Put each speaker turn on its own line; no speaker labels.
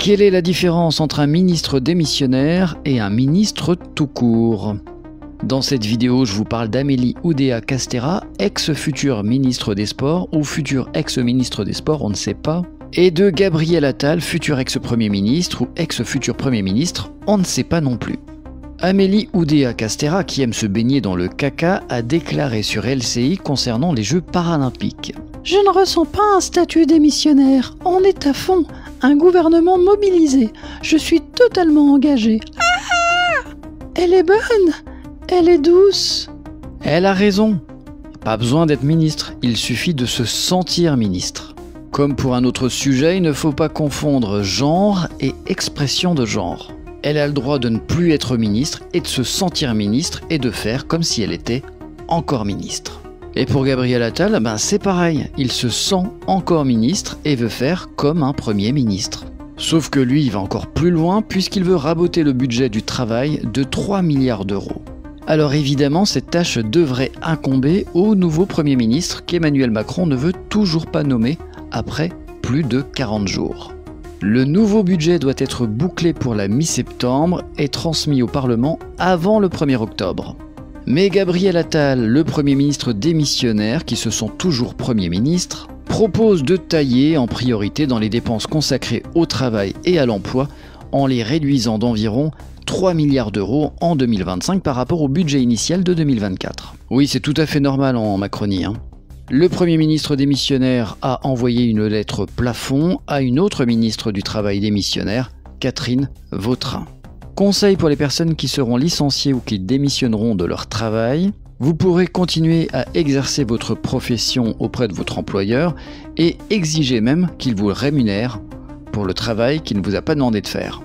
Quelle est la différence entre un ministre démissionnaire et un ministre tout court? Dans cette vidéo, je vous parle d'Amélie Oudéa-Castéra, ex-future ministre des Sports ou futur ex-ministre des Sports, on ne sait pas, et de Gabriel Attal, futur ex-premier ministre ou ex-futur premier ministre, on ne sait pas non plus. Amélie Oudéa-Castéra, qui aime se baigner dans le caca, a déclaré sur LCI concernant les Jeux paralympiques.
Je ne ressens pas un statut démissionnaire. On est à fond. Un gouvernement mobilisé. Je suis totalement engagée. Ah! Elle est bonne. Elle est douce.
Elle a raison. Pas besoin d'être ministre, il suffit de se sentir ministre. Comme pour un autre sujet, il ne faut pas confondre genre et expression de genre. Elle a le droit de ne plus être ministre et de se sentir ministre et de faire comme si elle était encore ministre. Et pour Gabriel Attal, c'est pareil, il se sent encore ministre et veut faire comme un premier ministre. Sauf que lui, il va encore plus loin puisqu'il veut raboter le budget du travail de 3 milliards d'euros. Alors évidemment, cette tâche devrait incomber au nouveau Premier ministre qu'Emmanuel Macron ne veut toujours pas nommer après plus de 40 jours. Le nouveau budget doit être bouclé pour la mi-septembre et transmis au Parlement avant le 1er octobre. Mais Gabriel Attal, le Premier ministre démissionnaire, qui se sent toujours Premier ministre, propose de tailler en priorité dans les dépenses consacrées au travail et à l'emploi en les réduisant d'environ 3 milliards d'euros en 2025 par rapport au budget initial de 2024. Oui, c'est tout à fait normal en Macronie. Le Premier ministre démissionnaire a envoyé une lettre plafond à une autre ministre du Travail démissionnaire, Catherine Vautrin. Conseil pour les personnes qui seront licenciées ou qui démissionneront de leur travail, vous pourrez continuer à exercer votre profession auprès de votre employeur et exiger même qu'il vous rémunère pour le travail qu'il ne vous a pas demandé de faire.